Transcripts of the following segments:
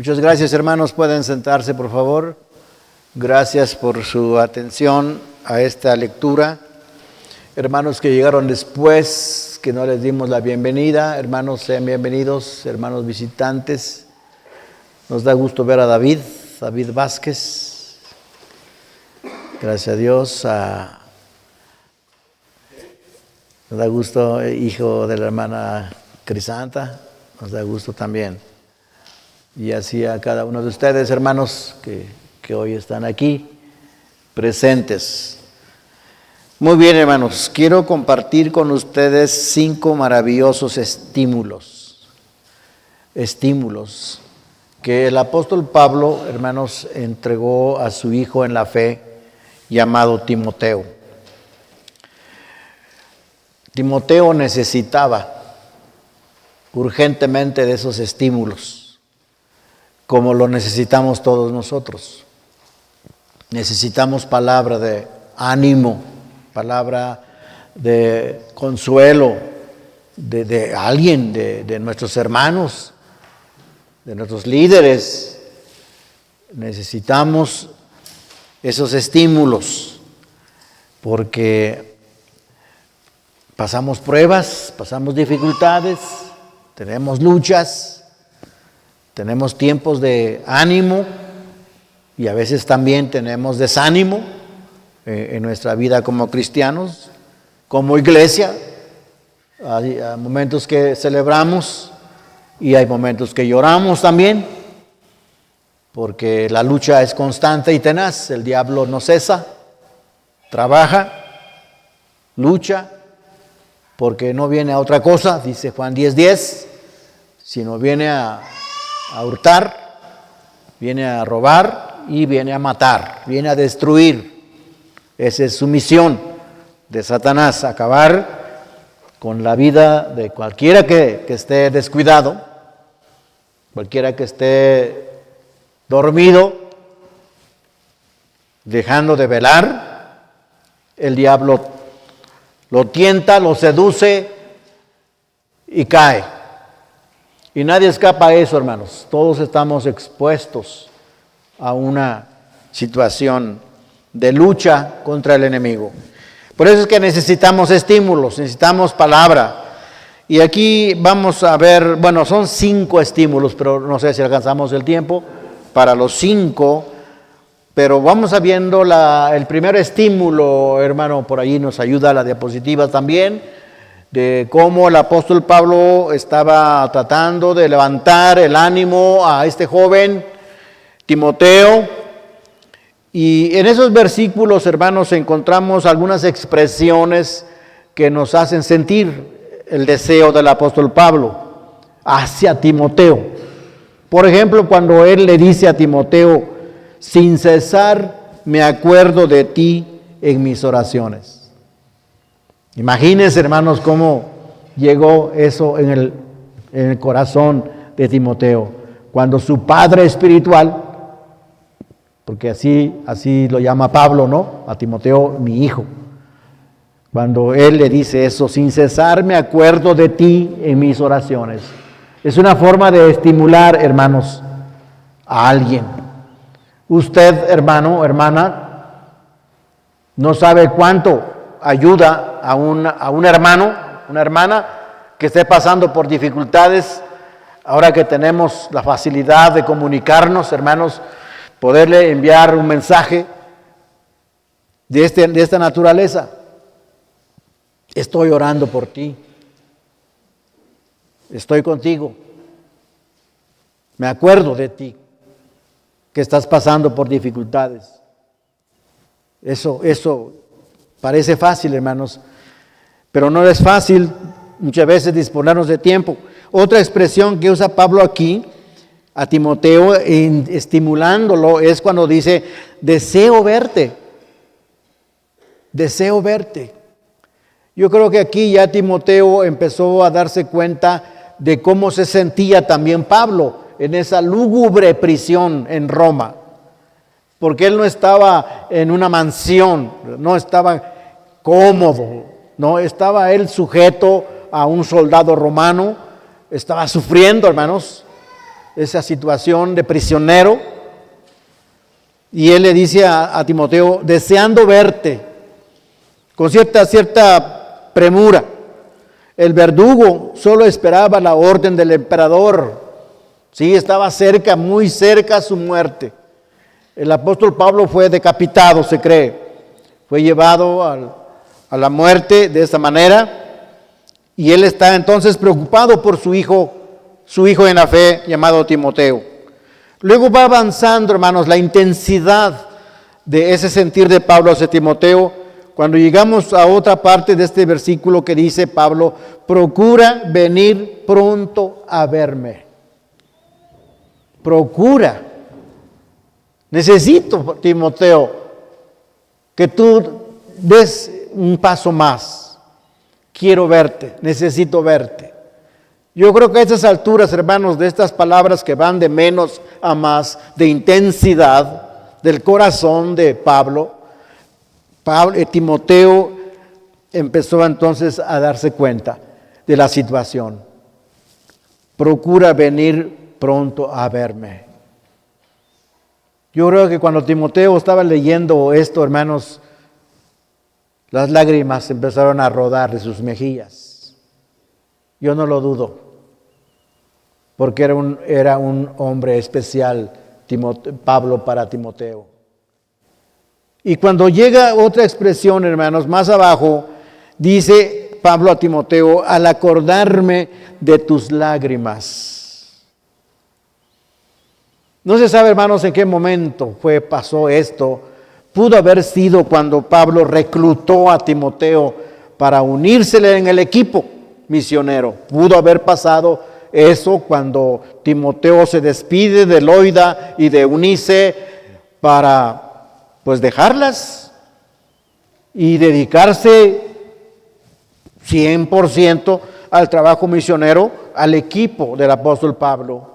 Muchas gracias, hermanos. Pueden sentarse, por favor. Gracias por su atención a esta lectura. Hermanos que llegaron después, que no les dimos la bienvenida, hermanos, sean bienvenidos, hermanos visitantes. Nos da gusto ver a David Vázquez. Gracias a Dios. Nos da gusto, hijo de la hermana Crisanta. Nos da gusto también. Y así a cada uno de ustedes, hermanos, que hoy están aquí presentes. Muy bien, hermanos, quiero compartir con ustedes 5 maravillosos estímulos que el apóstol Pablo, hermanos, entregó a su hijo en la fe llamado Timoteo. Timoteo necesitaba urgentemente de esos estímulos, como lo necesitamos todos nosotros. Necesitamos palabra de ánimo, palabra de consuelo de alguien, de nuestros hermanos, de nuestros líderes. Necesitamos esos estímulos porque pasamos pruebas, pasamos dificultades, tenemos luchas, tenemos tiempos de ánimo y a veces también tenemos desánimo en nuestra vida como cristianos, como iglesia. Hay momentos que celebramos y hay momentos que lloramos también, porque la lucha es constante y tenaz. El diablo no cesa, trabaja, lucha, porque no viene a otra cosa, dice Juan 10:10, sino viene a hurtar, viene a robar y viene a matar, viene a destruir. Esa es su misión de Satanás, acabar con la vida de cualquiera que esté descuidado, cualquiera que esté dormido, dejando de velar. El diablo lo tienta, lo seduce y cae. Y nadie escapa a eso, hermanos. Todos estamos expuestos a una situación de lucha contra el enemigo. Por eso es que necesitamos estímulos, necesitamos palabra. Y aquí vamos a ver, bueno, son 5 estímulos, pero no sé si alcanzamos el tiempo para los 5. Pero vamos a viendo el primer estímulo, hermano, por ahí nos ayuda la diapositiva también, de cómo el apóstol Pablo estaba tratando de levantar el ánimo a este joven Timoteo. Y en esos versículos, hermanos, encontramos algunas expresiones que nos hacen sentir el deseo del apóstol Pablo hacia Timoteo. Por ejemplo, cuando él le dice a Timoteo: sin cesar me acuerdo de ti en mis oraciones. Imagínense, hermanos, cómo llegó eso en el corazón de Timoteo, cuando su padre espiritual, porque así lo llama Pablo, ¿no? A Timoteo, mi hijo. Cuando él le dice eso: sin cesar me acuerdo de ti en mis oraciones. Es una forma de estimular, hermanos, a alguien. Usted, hermano, hermana, no sabe cuánto ayuda a un hermano, una hermana que esté pasando por dificultades. Ahora que tenemos la facilidad de comunicarnos, hermanos, poderle enviar un mensaje de esta naturaleza. Estoy orando por ti. Estoy contigo. Me acuerdo de ti, que estás pasando por dificultades. Eso parece fácil, hermanos, pero no es fácil muchas veces disponernos de tiempo. Otra expresión que usa Pablo aquí a Timoteo, estimulándolo, es cuando dice: deseo verte. Deseo verte. Yo creo que aquí ya Timoteo empezó a darse cuenta de cómo se sentía también Pablo en esa lúgubre prisión en Roma, porque él no estaba en una mansión, no estaba cómodo, no estaba él sujeto a un soldado romano, estaba sufriendo, hermanos, esa situación de prisionero. Y él le dice a Timoteo, deseando verte, con cierta premura. El verdugo solo esperaba la orden del emperador. Sí, estaba cerca, muy cerca su muerte. El apóstol Pablo fue decapitado, se cree. Fue llevado a la muerte de esta manera. Y él está entonces preocupado por su hijo en la fe llamado Timoteo. Luego va avanzando, hermanos, la intensidad de ese sentir de Pablo hacia Timoteo, cuando llegamos a otra parte de este versículo que dice Pablo, procura venir pronto a verme. Procura. Necesito, Timoteo, que tú des un paso más. Quiero verte, necesito verte. Yo creo que a estas alturas, hermanos, de estas palabras que van de menos a más, de intensidad del corazón de Timoteo empezó entonces a darse cuenta de la situación. Procura venir pronto a verme. Yo creo que cuando Timoteo estaba leyendo esto, hermanos, las lágrimas empezaron a rodar de sus mejillas. Yo no lo dudo, porque era un hombre especial, Pablo, para Timoteo. Y cuando llega otra expresión, hermanos, más abajo, dice Pablo a Timoteo, al acordarme de tus lágrimas. No se sabe, hermanos, en qué momento pasó esto. Pudo haber sido cuando Pablo reclutó a Timoteo para unírsele en el equipo misionero. Pudo haber pasado eso cuando Timoteo se despide de Loida y de Eunice para dejarlas y dedicarse 100% al trabajo misionero, al equipo del apóstol Pablo.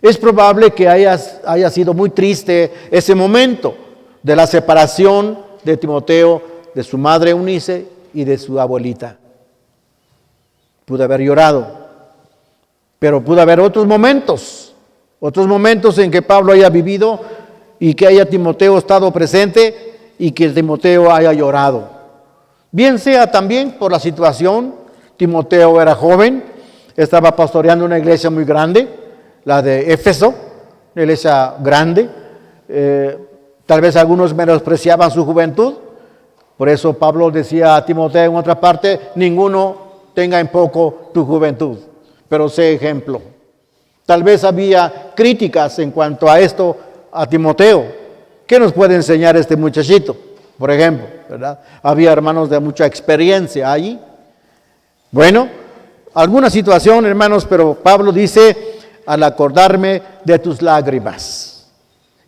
Es probable que haya sido muy triste ese momento de la separación de Timoteo, de su madre Eunice y de su abuelita. Pudo haber llorado, pero pudo haber otros momentos en que Pablo haya vivido y que haya Timoteo estado presente y que Timoteo haya llorado. Bien sea también por la situación, Timoteo era joven, estaba pastoreando una iglesia muy grande, la de Éfeso, una iglesia grande. Tal vez algunos menospreciaban su juventud, por eso Pablo decía a Timoteo en otra parte, ninguno tenga en poco tu juventud, pero sé ejemplo. Tal vez había críticas en cuanto a esto a Timoteo. ¿Qué nos puede enseñar este muchachito? Por ejemplo, ¿verdad? Había hermanos de mucha experiencia allí. Bueno, alguna situación, hermanos, pero Pablo dice, al acordarme de tus lágrimas.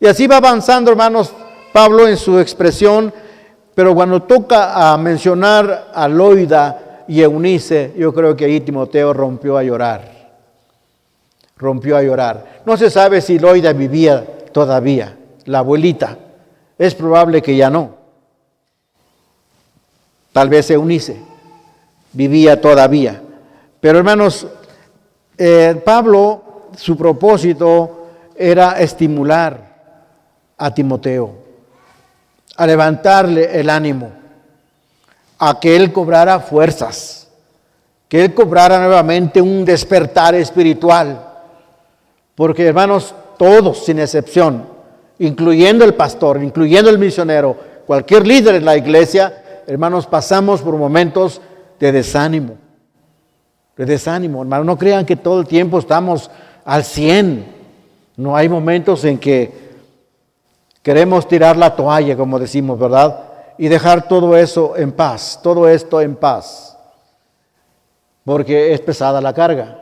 Y así va avanzando, hermanos, Pablo en su expresión, pero cuando toca a mencionar a Loida y Eunice, yo creo que ahí Timoteo rompió a llorar. No se sabe si Loida vivía todavía, la abuelita. Es probable que ya no. Tal vez Eunice vivía todavía. Pero hermanos, Pablo, su propósito era estimular a Timoteo, a levantarle el ánimo, a que él cobrara fuerzas, que él cobrara nuevamente un despertar espiritual. Porque, hermanos, todos sin excepción, incluyendo el pastor, incluyendo el misionero, cualquier líder en la iglesia, hermanos, pasamos por momentos de desánimo. Hermanos, no crean que todo el tiempo estamos al 100. No, hay momentos en que queremos tirar la toalla, como decimos, ¿verdad? Y dejar todo eso en paz, todo esto en paz, porque es pesada la carga.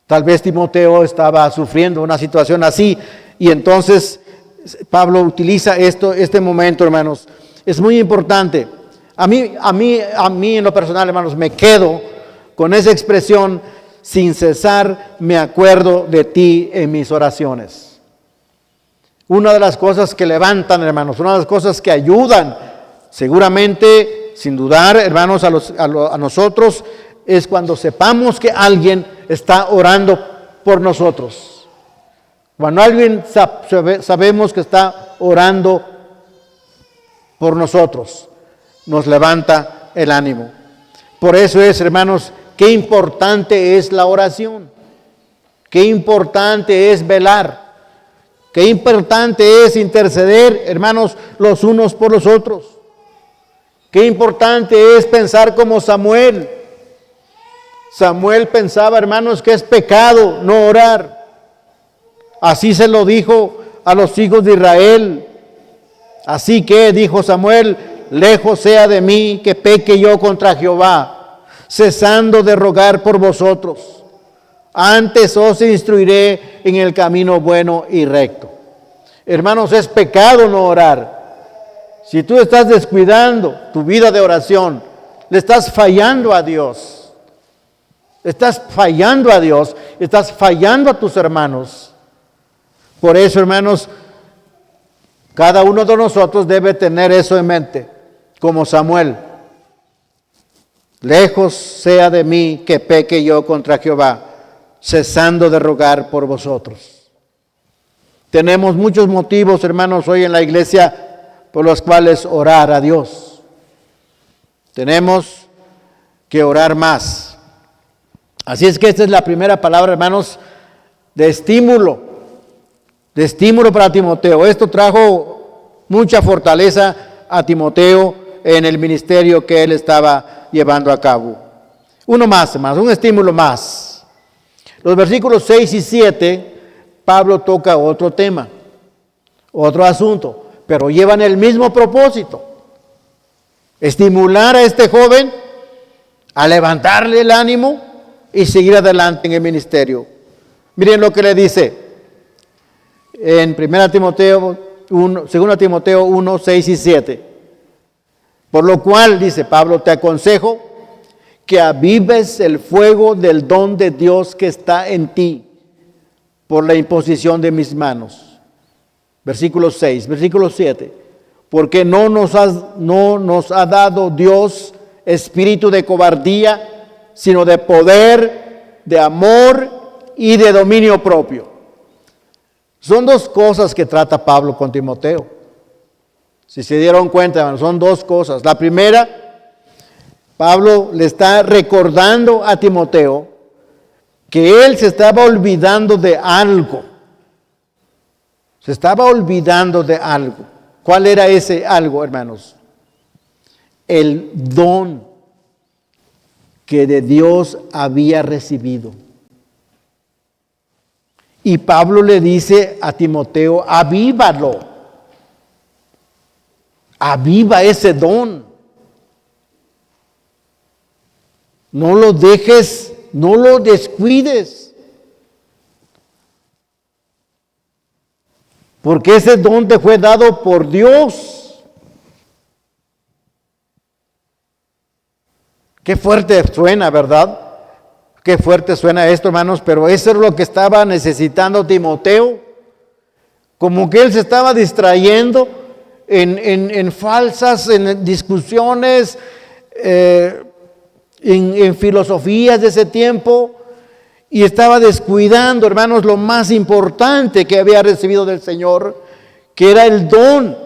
Tal vez Timoteo estaba sufriendo una situación así y entonces Pablo utiliza este momento, hermanos. Es muy importante. A mí en lo personal, hermanos, me quedo con esa expresión, sin cesar me acuerdo de ti en mis oraciones. Una de las cosas que levantan, hermanos, una de las cosas que ayudan, seguramente, sin dudar, hermanos, a nosotros, es cuando sepamos que alguien está orando por nosotros. Cuando alguien sabemos que está orando por nosotros, nos levanta el ánimo. Por eso es, hermanos, qué importante es la oración. Qué importante es velar. Qué importante es interceder, hermanos, los unos por los otros. Qué importante es pensar como Samuel. Samuel pensaba, hermanos, que es pecado no orar. Así se lo dijo a los hijos de Israel. Así que, dijo Samuel, lejos sea de mí que peque yo contra Jehová, cesando de rogar por vosotros. Antes os instruiré en el camino bueno y recto. Hermanos, es pecado no orar. Si tú estás descuidando tu vida de oración, le estás fallando a Dios. Estás fallando a Dios, estás fallando a tus hermanos. Por eso, hermanos, cada uno de nosotros debe tener eso en mente, como Samuel. Lejos sea de mí que peque yo contra Jehová, cesando de rogar por vosotros. Tenemos muchos motivos, hermanos, hoy en la iglesia por los cuales orar a Dios. Tenemos que orar más. Así es que esta es la primera palabra, hermanos, de estímulo para Timoteo. Esto trajo mucha fortaleza a Timoteo en el ministerio que él estaba llevando a cabo. Uno más, hermanos, un estímulo más. Los versículos 6 y 7, Pablo toca otro tema, otro asunto, pero llevan el mismo propósito. Estimular a este joven a levantarle el ánimo y seguir adelante en el ministerio. Miren lo que le dice en 2 Timoteo 1, 6 y 7. Por lo cual, dice Pablo, te aconsejo que avives el fuego del don de Dios que está en ti por la imposición de mis manos. Versículo 6, versículo 7. Porque no nos ha dado Dios espíritu de cobardía, sino de poder, de amor y de dominio propio. Son dos cosas que trata Pablo con Timoteo. Si se dieron cuenta, son dos cosas. La primera, Pablo le está recordando a Timoteo que él se estaba olvidando de algo. Se estaba olvidando de algo. ¿Cuál era ese algo, hermanos? El don que de Dios había recibido. Y Pablo le dice a Timoteo, avívalo. Aviva ese don. No lo dejes, no lo descuides. Porque ese don te fue dado por Dios. Qué fuerte suena, ¿verdad? Qué fuerte suena esto, hermanos, pero eso es lo que estaba necesitando Timoteo. Como que él se estaba distrayendo en falsas, en discusiones, en filosofías de ese tiempo, y estaba descuidando, hermanos, lo más importante que había recibido del Señor, que era el don.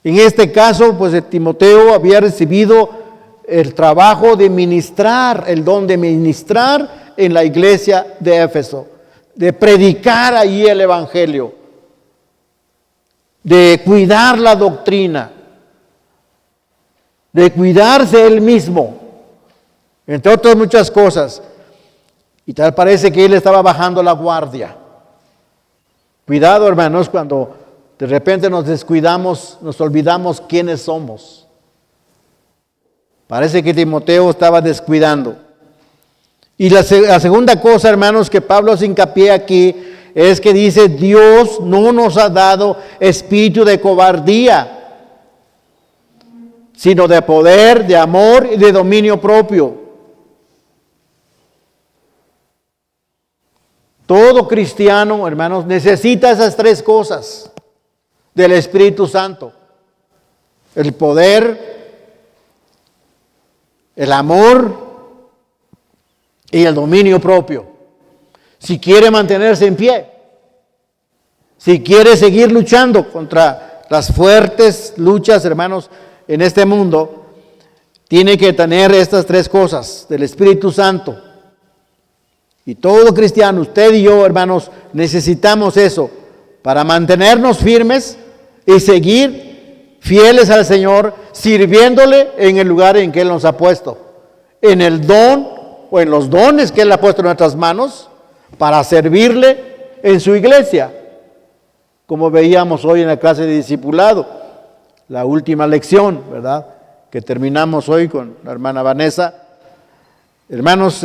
En este caso, pues Timoteo había recibido el trabajo de ministrar, el don de ministrar en la iglesia de Éfeso, de predicar allí el evangelio, de cuidar la doctrina, de cuidarse él mismo, entre otras muchas cosas. Y tal parece que él estaba bajando la guardia. Cuidado, hermanos, cuando de repente nos descuidamos, nos olvidamos quiénes somos. Parece que Timoteo estaba descuidando. Y la segunda cosa, hermanos, que Pablo hace hincapié aquí, es que dice, Dios no nos ha dado espíritu de cobardía, sino de poder, de amor y de dominio propio. Todo cristiano, hermanos, necesita esas tres cosas del Espíritu Santo. El poder, el amor y el dominio propio. si quiere mantenerse en pie, si quiere seguir luchando contra las fuertes luchas, hermanos, en este mundo, tiene que tener estas tres cosas del Espíritu Santo. Y todo cristiano, usted y yo, hermanos, necesitamos eso para mantenernos firmes y seguir fieles al Señor, sirviéndole en el lugar en que Él nos ha puesto, en el don o en los dones que Él ha puesto en nuestras manos, para servirle en su iglesia, como veíamos hoy en la clase de discipulado, la última lección, ¿verdad?, que terminamos hoy con la hermana Vanessa. Hermanos,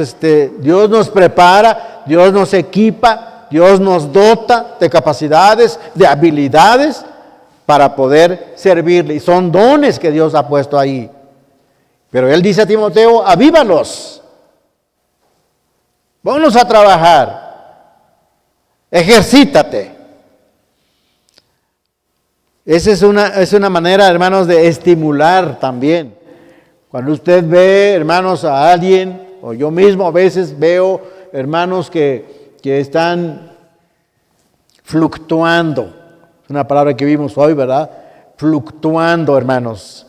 Dios nos prepara, Dios nos equipa, Dios nos dota de capacidades, de habilidades para poder servirle. Y son dones que Dios ha puesto ahí. Pero Él dice a Timoteo, avívalos. Ponlos a trabajar. Ejercítate. Esa es una manera, hermanos, de estimular también. Cuando usted ve, hermanos, a alguien, o yo mismo a veces veo hermanos que están fluctuando. Es una palabra que vimos hoy, ¿verdad? Fluctuando, hermanos.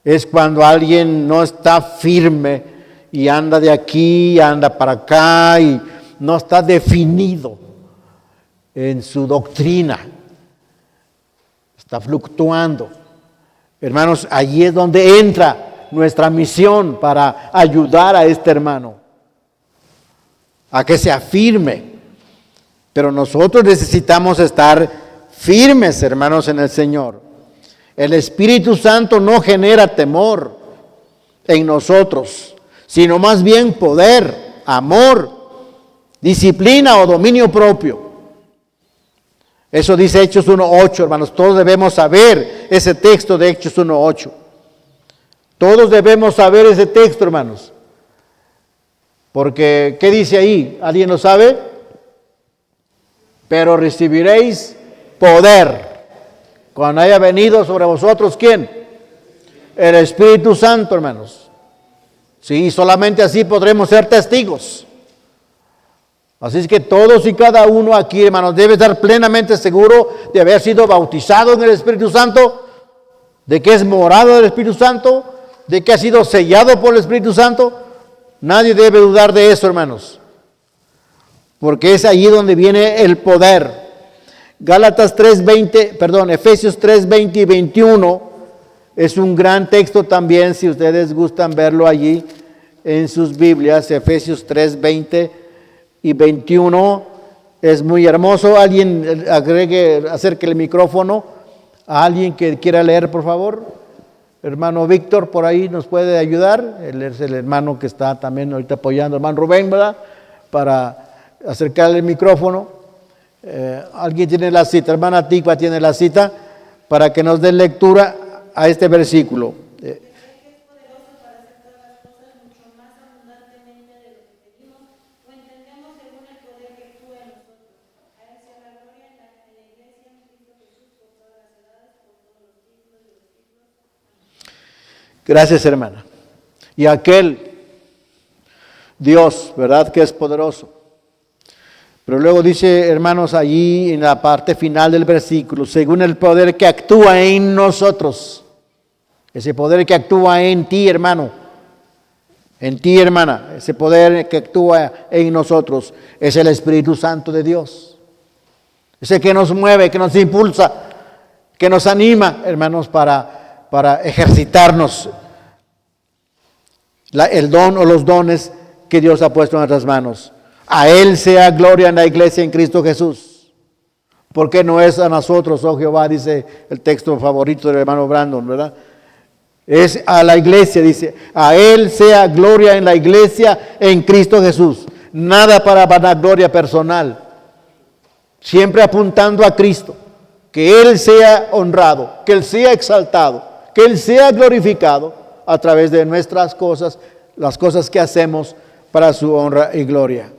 Es cuando alguien no está firme y anda de aquí, anda para acá y no está definido en su doctrina. Está fluctuando. Hermanos, allí es donde entra nuestra misión para ayudar a este hermano a que se afirme. Pero nosotros necesitamos estar firmes, hermanos, en el Señor. El Espíritu Santo no genera temor en nosotros, sino más bien poder, amor, disciplina o dominio propio. Eso dice Hechos 1:8, hermanos. Todos debemos saber ese texto de Hechos 1:8. Todos debemos saber ese texto, hermanos. Porque, ¿qué dice ahí? ¿Alguien lo sabe? Pero recibiréis poder cuando haya venido sobre vosotros, ¿quién? El Espíritu Santo, hermanos. Sí, solamente así podremos ser testigos. Así es que todos y cada uno aquí, hermanos, debe estar plenamente seguro de haber sido bautizado en el Espíritu Santo, de que es morado del Espíritu Santo, de que ha sido sellado por el Espíritu Santo. Nadie debe dudar de eso, hermanos, porque es allí donde viene el poder. Efesios 3:20 y 21 es un gran texto también, si ustedes gustan verlo allí en sus Biblias. Efesios 3:20 y 21 es muy hermoso. Alguien acerque el micrófono a alguien que quiera leer, por favor. Hermano Víctor, por ahí nos puede ayudar. Él es el hermano que está también ahorita apoyando, hermano Rubén, ¿verdad? Para acercarle el micrófono. Alguien tiene la cita, hermana Ticua tiene la cita para que nos dé lectura a este versículo. Gracias, hermana. Y aquel Dios, ¿verdad?, que es poderoso. Pero luego dice, hermanos, allí en la parte final del versículo, según el poder que actúa en nosotros. Ese poder que actúa en ti, hermano. En ti, hermana. Ese poder que actúa en nosotros es el Espíritu Santo de Dios. Ese que nos mueve, que nos impulsa, que nos anima, hermanos, para ejercitarnos el don o los dones que Dios ha puesto en nuestras manos. A Él sea gloria en la iglesia en Cristo Jesús. Porque no es a nosotros, oh Jehová, dice el texto favorito del hermano Brandon, ¿verdad? Es a la iglesia, dice, a Él sea gloria en la iglesia en Cristo Jesús. Nada para vanagloria personal. Siempre apuntando a Cristo. Que Él sea honrado, que Él sea exaltado, que Él sea glorificado a través de nuestras cosas, las cosas que hacemos para su honra y gloria.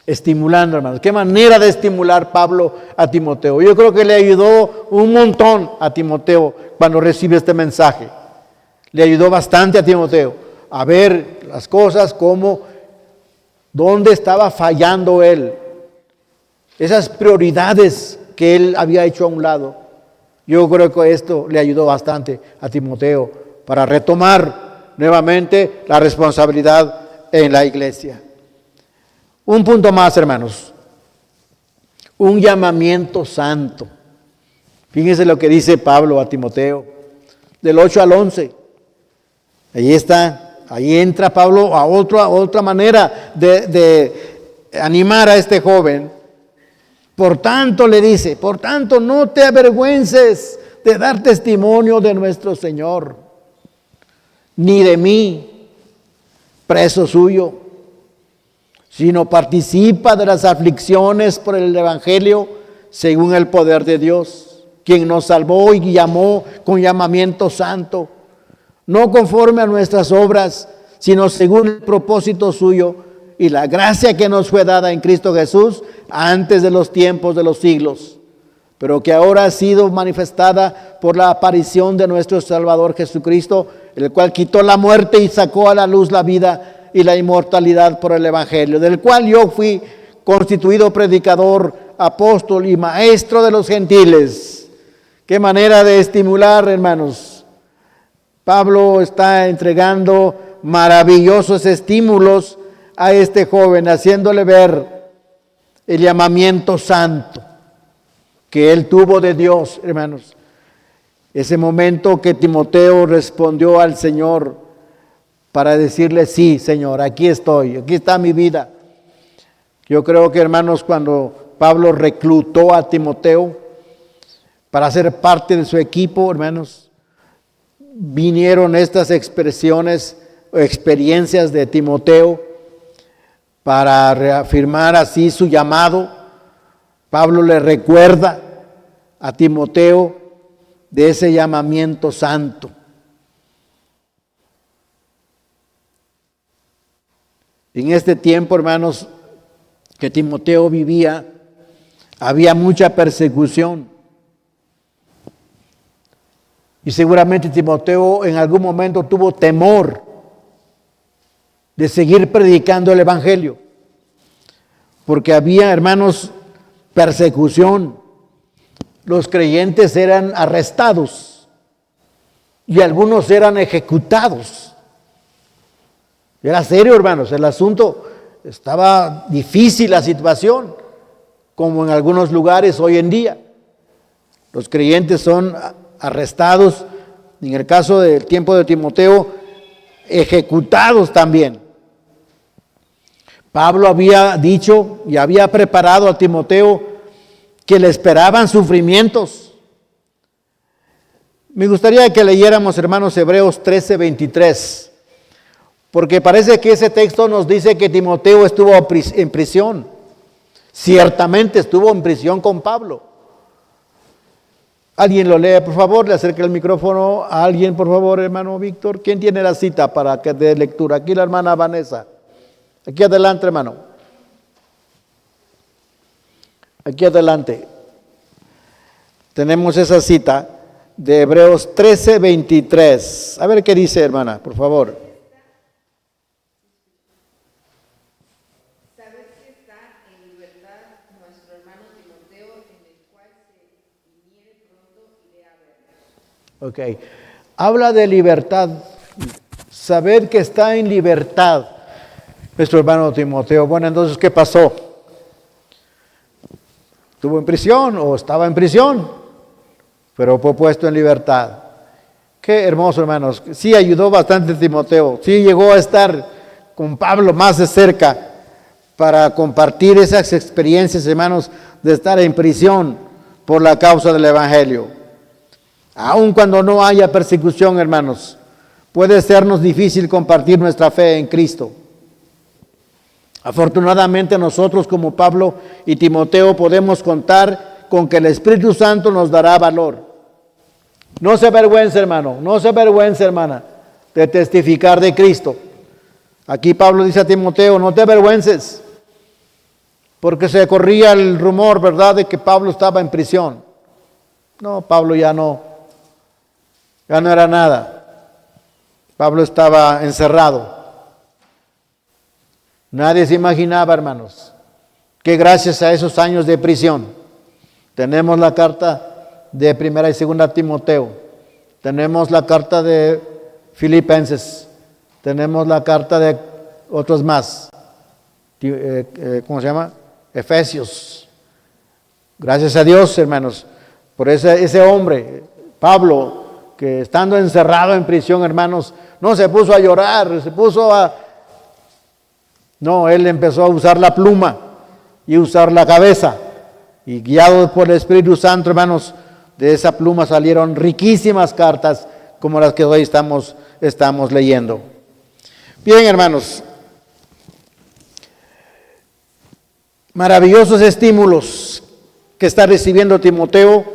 Estimulando, hermanos. ¿Qué manera de estimular Pablo a Timoteo? Yo creo que le ayudó un montón a Timoteo cuando recibe este mensaje. Le ayudó bastante a Timoteo a ver las cosas como ¿Dónde estaba fallando él? Esas prioridades que él había hecho a un lado. Yo creo que esto le ayudó bastante a Timoteo para retomar nuevamente la responsabilidad en la iglesia. Un punto más, hermanos. Un llamamiento santo. Fíjense lo que dice Pablo a Timoteo, del 8 al 11. Ahí está, ahí entra Pablo a otra manera de animar a este joven. Por tanto, le dice, por tanto, no te avergüences de dar testimonio de nuestro Señor, ni de mí, preso suyo, sino participa de las aflicciones por el Evangelio según el poder de Dios, quien nos salvó y llamó con llamamiento santo, no conforme a nuestras obras, sino según el propósito suyo y la gracia que nos fue dada en Cristo Jesús antes de los tiempos de los siglos, pero que ahora ha sido manifestada por la aparición de nuestro Salvador Jesucristo, el cual quitó la muerte y sacó a la luz la vida y la inmortalidad por el Evangelio, del cual yo fui constituido predicador, apóstol y maestro de los gentiles. Qué manera de estimular, hermanos. Pablo está entregando maravillosos estímulos a este joven, haciéndole ver el llamamiento santo que él tuvo de Dios, hermanos. Ese momento que Timoteo respondió al Señor para decirle, sí, Señor, aquí estoy, aquí está mi vida. Yo creo que, hermanos, cuando Pablo reclutó a Timoteo para ser parte de su equipo, hermanos, vinieron estas expresiones o experiencias de Timoteo para reafirmar así su llamado. Pablo le recuerda a Timoteo de ese llamamiento santo. En este tiempo, hermanos, que Timoteo vivía, había mucha persecución. Y seguramente Timoteo en algún momento tuvo temor de seguir predicando el Evangelio, porque había, hermanos, persecución. Los creyentes eran arrestados y algunos eran ejecutados. Era serio, hermanos, el asunto estaba difícil, la situación, como en algunos lugares hoy en día. Los creyentes son arrestados, en el caso del tiempo de Timoteo, ejecutados también. Pablo había dicho y había preparado a Timoteo que le esperaban sufrimientos. Me gustaría que leyéramos, hermanos, Hebreos 13:23, porque parece que ese texto nos dice que Timoteo estuvo en prisión. Ciertamente estuvo en prisión con Pablo. Alguien lo lee, por favor, le acerque el micrófono a alguien, por favor, hermano Víctor. ¿Quién tiene la cita para que dé lectura? Aquí la hermana Vanessa. Aquí adelante, hermano. Aquí adelante. Tenemos esa cita de Hebreos 13:23. A ver qué dice, hermana, por favor. Sabes que está en libertad nuestro hermano Timoteo, en el cual se viniere pronto iré a verlo. Ok. Habla de libertad. Saber que está en libertad nuestro hermano Timoteo. Bueno, entonces, ¿qué pasó? ¿Estuvo en prisión o estaba en prisión? Pero fue puesto en libertad. Qué hermoso, hermanos. Sí ayudó bastante Timoteo. Sí llegó a estar con Pablo más de cerca para compartir esas experiencias, hermanos, de estar en prisión por la causa del Evangelio. Aun cuando no haya persecución, hermanos, puede sernos difícil compartir nuestra fe en Cristo. Afortunadamente nosotros, como Pablo y Timoteo, podemos contar con que el Espíritu Santo nos dará valor. No se avergüence, hermano, no se avergüence, hermana, de testificar de Cristo. Aquí Pablo dice a Timoteo, no te avergüences, porque se corría el rumor, ¿verdad?, de que Pablo estaba en prisión. No, Pablo ya no era nada. Pablo estaba encerrado. Nadie se imaginaba, hermanos, que gracias a esos años de prisión, tenemos la carta de 1 y 2 Timoteo, tenemos la carta de Filipenses, tenemos la carta de otros más, ¿cómo se llama? Efesios. Gracias a Dios, hermanos, por ese hombre, Pablo, que estando encerrado en prisión, hermanos, no se puso a llorar, no, él empezó a usar la pluma y usar la cabeza. Y guiado por el Espíritu Santo, hermanos, de esa pluma salieron riquísimas cartas como las que hoy estamos leyendo. Bien, hermanos, maravillosos estímulos que está recibiendo Timoteo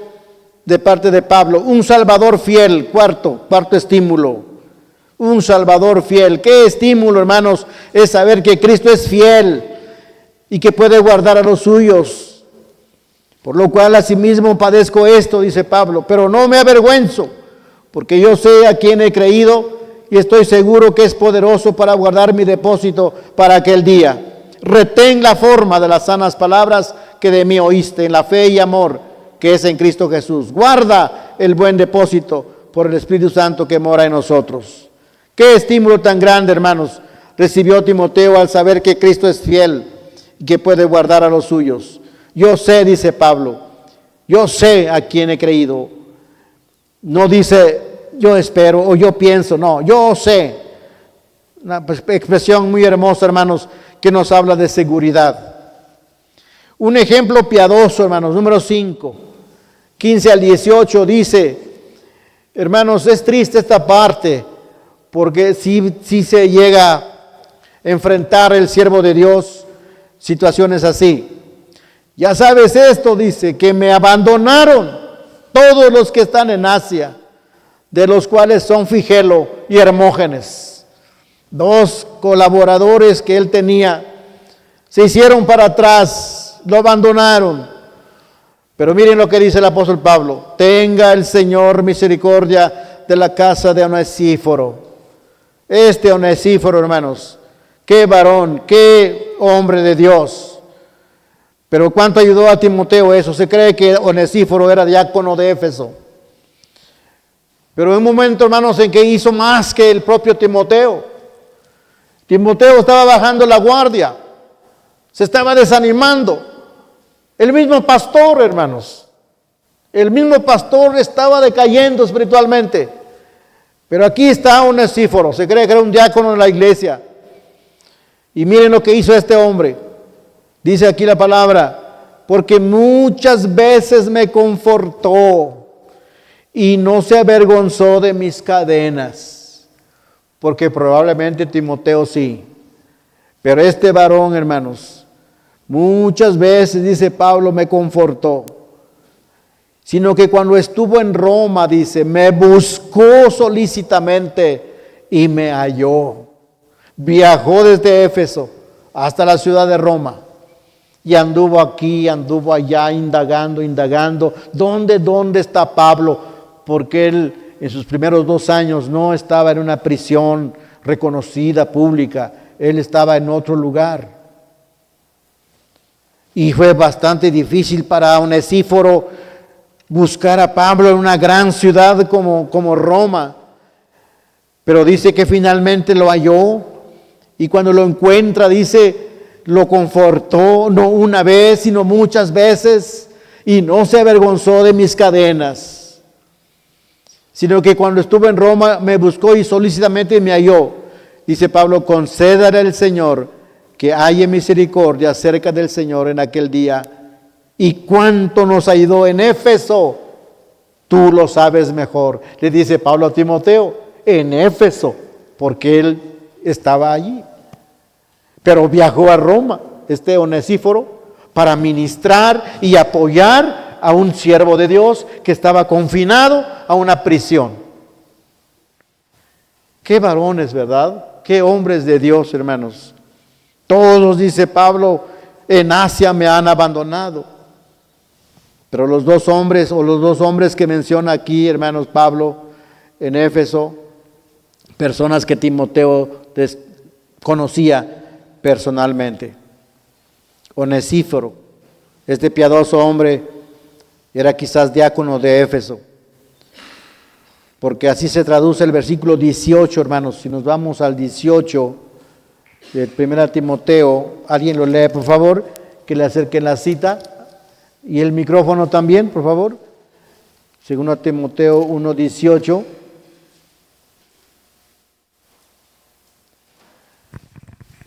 de parte de Pablo. Un Salvador fiel, cuarto estímulo. Un Salvador fiel. ¿Qué estímulo, hermanos? Es saber que Cristo es fiel y que puede guardar a los suyos. Por lo cual asimismo padezco esto, dice Pablo, pero no me avergüenzo, porque yo sé a quién he creído y estoy seguro que es poderoso para guardar mi depósito para aquel día. Retén la forma de las sanas palabras que de mí oíste en la fe y amor que es en Cristo Jesús. Guarda el buen depósito por el Espíritu Santo que mora en nosotros. Qué estímulo tan grande, hermanos, recibió Timoteo al saber que Cristo es fiel y que puede guardar a los suyos. Yo sé, dice Pablo, yo sé a quién he creído. No dice yo espero o yo pienso, no, yo sé. Una expresión muy hermosa, hermanos, que nos habla de seguridad. Un ejemplo piadoso, hermanos, número 5, 15 al 18 dice, hermanos, es triste esta parte, porque si se llega a enfrentar el siervo de Dios situaciones así. Ya sabes esto, dice, que me abandonaron todos los que están en Asia, de los cuales son Figelo y Hermógenes. 2 colaboradores que él tenía, se hicieron para atrás, lo abandonaron. Pero miren lo que dice el apóstol Pablo: tenga el Señor misericordia de la casa de Onesíforo. Este Onesíforo, hermanos, qué varón, qué hombre de Dios. Pero ¿cuánto ayudó a Timoteo eso? Se cree que Onesíforo era diácono de Éfeso. Pero en un momento, hermanos, en que hizo más que el propio Timoteo. Timoteo estaba bajando la guardia, se estaba desanimando. El mismo pastor, hermanos, el mismo pastor estaba decayendo espiritualmente. Pero aquí está Onesíforo, se cree que era un diácono en la iglesia. Y miren lo que hizo este hombre. Dice aquí la palabra, porque muchas veces me confortó y no se avergonzó de mis cadenas. Porque probablemente Timoteo sí. Pero este varón, hermanos, muchas veces, dice Pablo, me confortó. Sino que cuando estuvo en Roma, dice, me buscó solícitamente y me halló. Viajó desde Éfeso hasta la ciudad de Roma. Y anduvo aquí, anduvo allá, indagando. ¿Dónde está Pablo? Porque él en sus primeros 2 años no estaba en una prisión reconocida, pública. Él estaba en otro lugar. Y fue bastante difícil para Onesíforo buscar a Pablo en una gran ciudad como Roma. Pero dice que finalmente lo halló. Y cuando lo encuentra, dice, lo confortó, no una vez, sino muchas veces, y no se avergonzó de mis cadenas, sino que cuando estuve en Roma me buscó y solícitamente me halló. Dice Pablo, concédale al Señor que haya misericordia cerca del Señor en aquel día. Y cuánto nos ayudó en Éfeso, tú lo sabes mejor. Le dice Pablo a Timoteo, en Éfeso, porque él estaba allí. Pero viajó a Roma, este Onesíforo, para ministrar y apoyar a un siervo de Dios que estaba confinado a una prisión. Qué varones, ¿verdad? Qué hombres de Dios, hermanos. Todos, dice Pablo, en Asia me han abandonado. Pero los dos hombres que menciona aquí, hermanos, Pablo, en Éfeso, personas que Timoteo conocía, personalmente. Onesíforo, este piadoso hombre, era quizás diácono de Éfeso, porque así se traduce el versículo 18, hermanos. Si nos vamos al 18 de 1 Timoteo, alguien lo lee, por favor, que le acerquen la cita y el micrófono también, por favor. 2 Timoteo 1:18.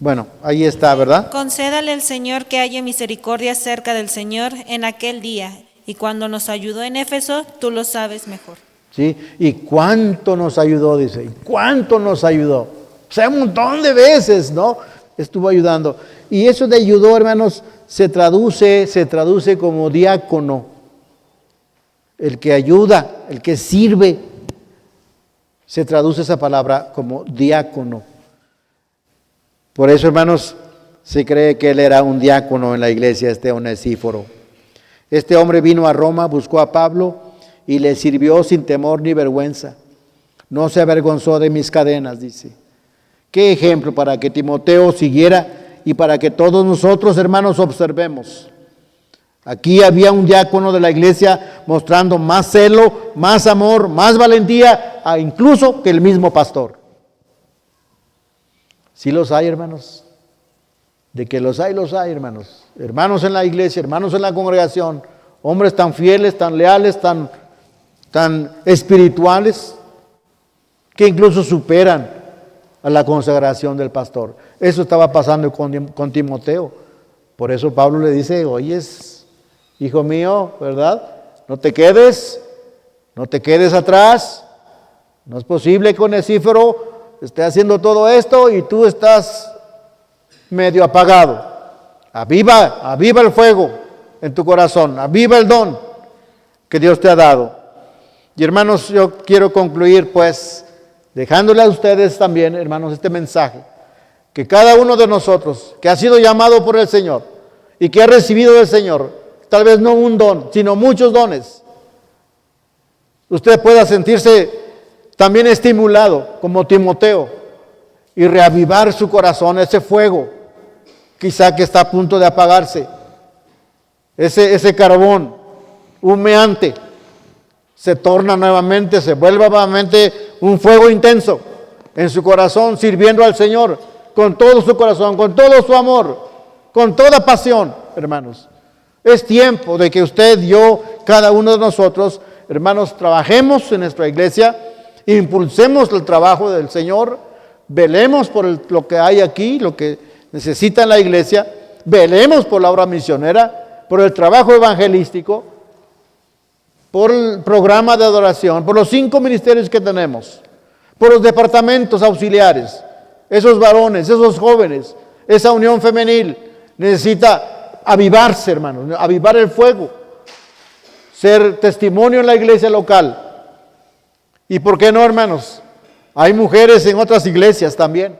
Bueno, ahí está, ¿verdad? Concédale el Señor que haya misericordia cerca del Señor en aquel día, y cuando nos ayudó en Éfeso, tú lo sabes mejor. ¿Sí? ¿Y cuánto nos ayudó? Dice, ¿y cuánto nos ayudó? O sea, un montón de veces, ¿no? Estuvo ayudando. Y eso de ayudó, hermanos, se traduce como diácono. El que ayuda, el que sirve, se traduce esa palabra como diácono. Por eso, hermanos, se cree que él era un diácono en la iglesia, este Onesíforo. Este hombre vino a Roma, buscó a Pablo y le sirvió sin temor ni vergüenza. No se avergonzó de mis cadenas, dice. Qué ejemplo para que Timoteo siguiera y para que todos nosotros, hermanos, observemos. Aquí había un diácono de la iglesia mostrando más celo, más amor, más valentía, incluso que el mismo pastor. Sí los hay, hermanos. De que los hay, hermanos. Hermanos en la iglesia, hermanos en la congregación, hombres tan fieles, tan leales, tan espirituales, que incluso superan a la consagración del pastor. Eso estaba pasando con Timoteo. Por eso Pablo le dice, oyes, hijo mío, ¿verdad? No te quedes atrás. No es posible que Onesíforo esté haciendo todo esto y tú estás medio apagado. Aviva el fuego en tu corazón, aviva el don que Dios te ha dado. Y hermanos, yo quiero concluir pues dejándole a ustedes también, hermanos, este mensaje, que cada uno de nosotros que ha sido llamado por el Señor y que ha recibido del Señor, tal vez no un don, sino muchos dones, usted pueda sentirse también estimulado como Timoteo y reavivar su corazón, ese fuego quizá que está a punto de apagarse, ese carbón humeante se torna nuevamente, se vuelve nuevamente un fuego intenso en su corazón, sirviendo al Señor con todo su corazón, con todo su amor, con toda pasión, hermanos. Es tiempo de que usted, yo, cada uno de nosotros, hermanos, trabajemos en nuestra iglesia, impulsemos el trabajo del Señor, velemos por lo que hay aquí, lo que necesita la iglesia, velemos por la obra misionera, por el trabajo evangelístico, por el programa de adoración, por los 5 ministerios que tenemos, por los departamentos auxiliares, esos varones, esos jóvenes, esa unión femenil necesita avivarse, hermanos, avivar el fuego, ser testimonio en la iglesia local. ¿Y por qué no, hermanos? Hay mujeres en otras iglesias también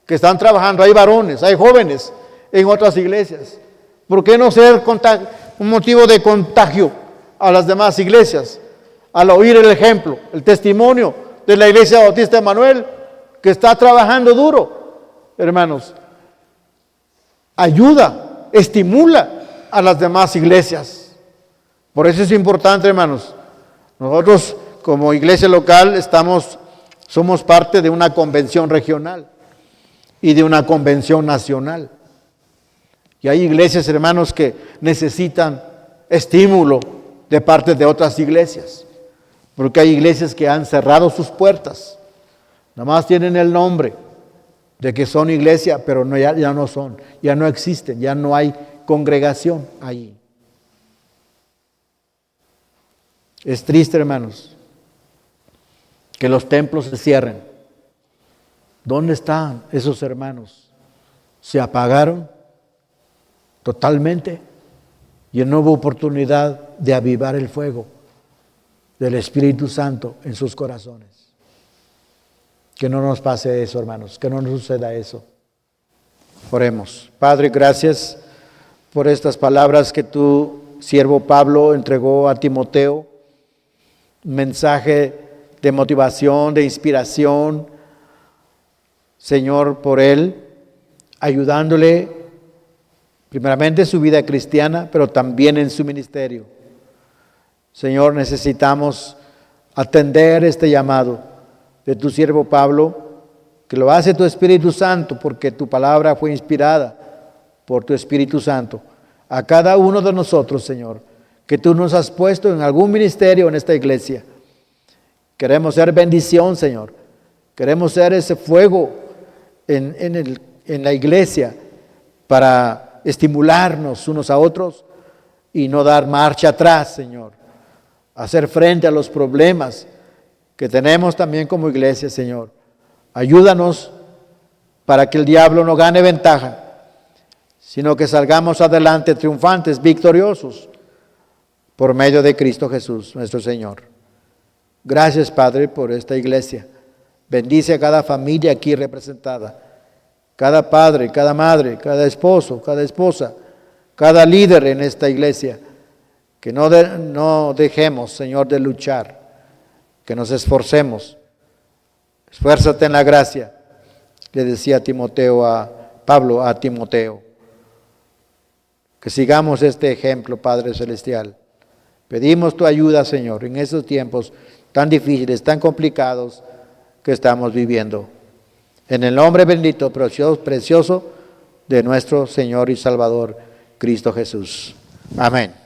que están trabajando, hay varones, hay jóvenes en otras iglesias. ¿Por qué no ser un motivo de contagio a las demás iglesias? Al oír el ejemplo, el testimonio de la iglesia Bautista Emanuel, que está trabajando duro, hermanos. Ayuda, estimula a las demás iglesias. Por eso es importante, hermanos. Nosotros como iglesia local somos parte de una convención regional y de una convención nacional. Y hay iglesias, hermanos, que necesitan estímulo de parte de otras iglesias. Porque hay iglesias que han cerrado sus puertas. Nada más tienen el nombre de que son iglesia, pero ya no son, ya no existen, ya no hay congregación allí. Es triste, hermanos, que los templos se cierren. ¿Dónde están esos hermanos? ¿Se apagaron totalmente? Y no hubo oportunidad de avivar el fuego del Espíritu Santo en sus corazones. Que no nos pase eso, hermanos, que no nos suceda eso. Oremos. Padre, gracias por estas palabras que tu siervo Pablo entregó a Timoteo. Un mensaje de motivación, de inspiración, Señor, por él, ayudándole primeramente en su vida cristiana, pero también en su ministerio. Señor, necesitamos atender este llamado de tu siervo Pablo, que lo hace tu Espíritu Santo, porque tu palabra fue inspirada por tu Espíritu Santo. A cada uno de nosotros, Señor, que tú nos has puesto en algún ministerio en esta iglesia. Queremos ser bendición, Señor. Queremos ser ese fuego en la iglesia para estimularnos unos a otros y no dar marcha atrás, Señor. Hacer frente a los problemas que tenemos también como iglesia, Señor. Ayúdanos para que el diablo no gane ventaja, sino que salgamos adelante triunfantes, victoriosos, por medio de Cristo Jesús, nuestro Señor. Gracias, Padre, por esta iglesia. Bendice a cada familia aquí representada, cada padre, cada madre, cada esposo, cada esposa, cada líder en esta iglesia. Que no dejemos, Señor, de luchar, que nos esforcemos. Esfuérzate en la gracia, le decía Pablo a Timoteo. Que sigamos este ejemplo, Padre Celestial. Pedimos tu ayuda, Señor, en estos tiempos tan difíciles, tan complicados que estamos viviendo. En el nombre bendito, precioso de nuestro Señor y Salvador, Cristo Jesús. Amén.